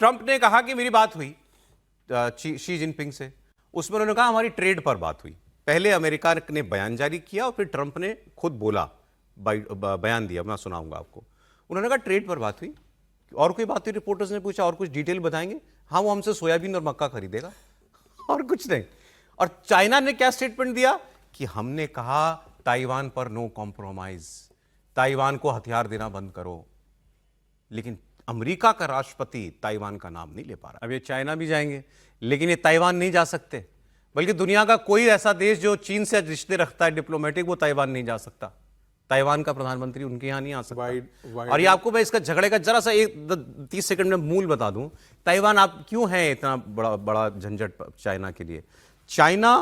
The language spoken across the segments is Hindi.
ट्रंप ने कहा कि मेरी बात हुई शी जिनपिंग से, उसमें उन्होंने कहा हमारी ट्रेड पर बात हुई। पहले अमेरिका ने बयान जारी किया और फिर ट्रंप ने खुद बोला, बयान दिया, मैं सुनाऊंगा आपको। उन्होंने कहा ट्रेड पर बात हुई। और कोई बात हुई? रिपोर्टर्स ने पूछा और कुछ डिटेल बताएंगे? हाँ, वो हमसे सोयाबीन और मक्का खरीदेगा और कुछ नहीं। और चाइना ने क्या स्टेटमेंट दिया कि हमने कहा ताइवान पर नो कॉम्प्रोमाइज, ताइवान को हथियार देना बंद करो। लेकिन अमेरिका का राष्ट्रपति ताइवान का नाम नहीं ले पा रहा। अब ये चाइना भी जाएंगे, लेकिन ये ताइवान नहीं जा सकते, बल्कि दुनिया का कोई ऐसा देश जो चीन से रिश्ते रखता है डिप्लोमेटिक, वो ताइवान नहीं जा सकता। ताइवान का प्रधानमंत्री उनके यहां नहीं आ सकता। और ये आपको मैं इसका झगड़े का जरा सा 30 सेकंड में मूल बता दूं। ताइवान आप क्यों है इतना बड़ा झंझट चाइना के लिए? चाइना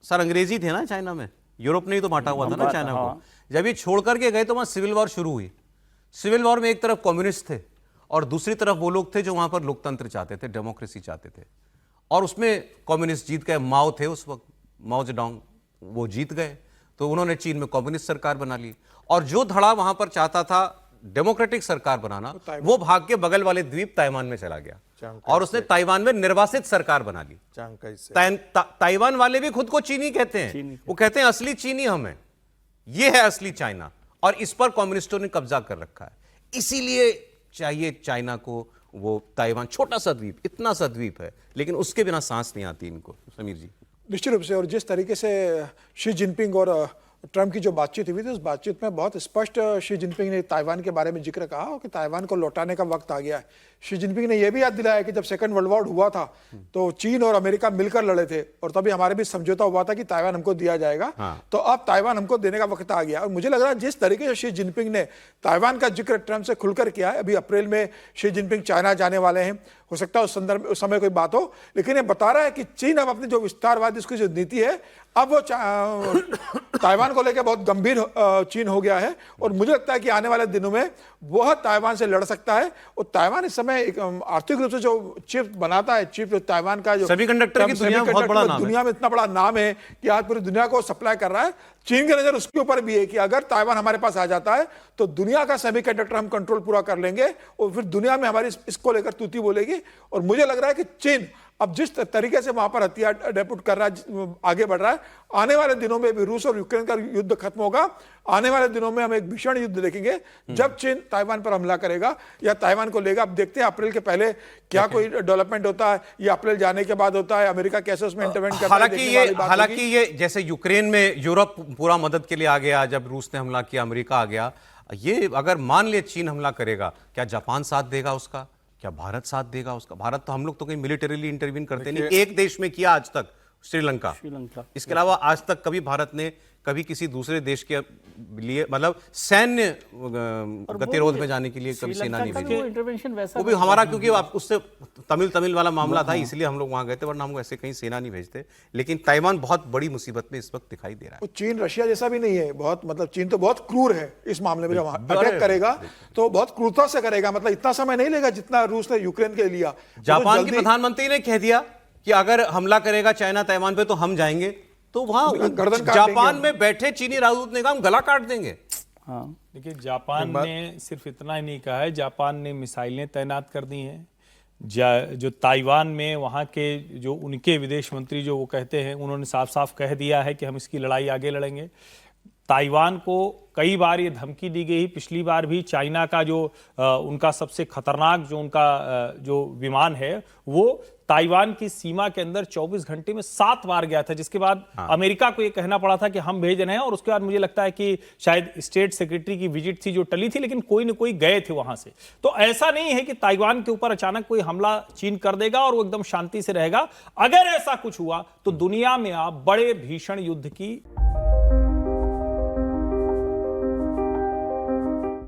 सर अंग्रेजी थे ना चाइना में, यूरोप ने ही तो बांटा हुआ था ना चाइना को। जब ये छोड़ करके गए तो वहां सिविल वॉर शुरू हुई। सिविल वॉर में एक तरफ कम्युनिस्ट थे और दूसरी तरफ वो लोग थे जो वहां पर लोकतंत्र चाहते थे, डेमोक्रेसी चाहते थे। और उसमें कम्युनिस्ट जीत गए, माओ थे उस वक्त, माओ जेडोंग, वो जीत गए, तो उन्होंने चीन में कम्युनिस्ट सरकार बना ली। और जो धड़ा वहां पर चाहता था डेमोक्रेटिक सरकार बनाना, वो भाग के बगल वाले द्वीप ताइवान में चला गया और उसने ताइवान में निर्वासित सरकार बना ली। ताइवान वाले भी खुद को चीनी कहते हैं, वो कहते हैं असली चीनी हम हैं, ये है असली चाइना। और इस पर कम्युनिस्टों ने कब्जा कर रखा है। इसीलिए चाहिए चाइना को वो ताइवान, छोटा सा द्वीप, इतना सा द्वीप है, लेकिन उसके बिना सांस नहीं आती इनको। समीर जी, निश्चित रूप से। और जिस तरीके से शी जिनपिंग और ट्रंप की जो बातचीत हुई थी, उस बातचीत में बहुत स्पष्ट शी जिनपिंग ने ताइवान के बारे में जिक्र कहा कि ताइवान को लौटाने का वक्त आ गया है। शी जिनपिंग ने यह भी याद दिलाया कि जब सेकंड वर्ल्ड वॉर हुआ था तो चीन और अमेरिका मिलकर लड़े थे और तभी हमारे बीच समझौता हुआ था कि ताइवान हमको दिया जाएगा। तो अब ताइवान हमको देने का वक्त आ गया। और मुझे लग रहा है जिस तरीके से शी जिनपिंग ने ताइवान का जिक्र ट्रंप से खुलकर किया है, अभी अप्रैल में शी जिनपिंग चाइना जाने वाले हैं, हो सकता है उस संदर्भ उस समय कोई बात हो, लेकिन ये बता रहा है कि चीन अब अपनी जो विस्तारवादी उसकी जो नीति है, अब वो ताइवान को लेकर बहुत गंभीर चीन हो गया है। और मुझे लगता है कि आने वाले दिनों में वह ताइवान से लड़ सकता है। और ताइवान इस समय एक आर्थिक रूप से जो चिप बनाता है, चिप ताइवान का जो सेमीकंडक्टर की दुनिया में बहुत बड़ा नाम है, दुनिया में इतना बड़ा नाम है कि आज पूरी दुनिया को सप्लाई कर रहा है। चीन की नजर उसके ऊपर भी है कि अगर ताइवान हमारे पास आ जाता है तो दुनिया का सेमीकंडक्टर हम कंट्रोल पूरा कर लेंगे और फिर दुनिया में हमारी इसको लेकर तूती बोलेगी। और मुझे लग रहा है कि चीन अब जिस तरीके से वहां पर हथियार डेपुट कर रहा है, आगे बढ़ रहा है, आने वाले दिनों में भी रूस और यूक्रेन का युद्ध खत्म होगा। आने वाले दिनों में हम एक भीषण युद्ध देखेंगे जब चीन ताइवान पर हमला करेगा या ताइवान को लेगा। अब देखते हैं अप्रैल के पहले क्या कोई डेवलपमेंट होता है, या अप्रैल जाने के बाद होता है, अमेरिका कैसे उसमें इंटरवेंट करता है। हालांकि ये जैसे यूक्रेन में यूरोप पूरा मदद के लिए आ गया, जब रूस ने हमला किया, अमेरिका आ गया। ये अगर मान ले चीन हमला करेगा, क्या जापान साथ देगा उसका? क्या भारत साथ देगा उसका? भारत तो, हम लोग तो कहीं मिलिटरीली इंटरवीन करते नहीं। एक देश में किया आज तक, श्रीलंका। इसके अलावा आज तक कभी भारत ने कभी किसी दूसरे देश के लिए, मतलब सैन्य गतिरोध में जाने के लिए कभी सेना नहीं भेजी। वो भी हमारा, क्योंकि उससे तमिल वाला मामला था, इसलिए हम लोग वहां गए थे, वरना हम ऐसे कहीं सेना नहीं भेजते। लेकिन ताइवान बहुत बड़ी मुसीबत में इस वक्त दिखाई दे रहा है। चीन रशिया जैसा भी नहीं है, बहुत, मतलब चीन तो बहुत क्रूर है इस मामले में। जब अटैक करेगा तो बहुत क्रूरता से करेगा, मतलब इतना समय नहीं लेगा जितना रूस ने यूक्रेन के लिया। जापान के प्रधानमंत्री ने कह दिया कि अगर हमला करेगा चाइना ताइवान पे तो हम जाएंगे, तो वहां जापान में बैठे चीनी राजदूत ने कहा हम गला काट देंगे। हाँ, देखिए जापान ने सिर्फ इतना ही नहीं कहा है, जापान ने मिसाइलें तैनात कर दी हैं। जो ताइवान में वहाँ के जो उनके विदेश मंत्री जो वो कहते हैं, उन्होंने साफ साफ कह दिया है कि हम इसकी लड़ाई आगे लड़ेंगे। ताइवान को कई बार ये धमकी दी गई, पिछली बार भी चाइना का जो उनका सबसे खतरनाक जो उनका जो विमान है, वो ताइवान की सीमा के अंदर 24 घंटे में 7 बार गया था, जिसके बाद अमेरिका को ये कहना पड़ा था कि हम भेज रहे हैं। और उसके बाद मुझे लगता है कि शायद स्टेट सेक्रेटरी की विजिट थी जो टली थी, लेकिन कोई न कोई गए थे वहां से। तो ऐसा नहीं है कि ताइवान के ऊपर अचानक कोई हमला चीन कर देगा और वो एकदम शांति से रहेगा। अगर ऐसा कुछ हुआ तो दुनिया में आप बड़े भीषण युद्ध की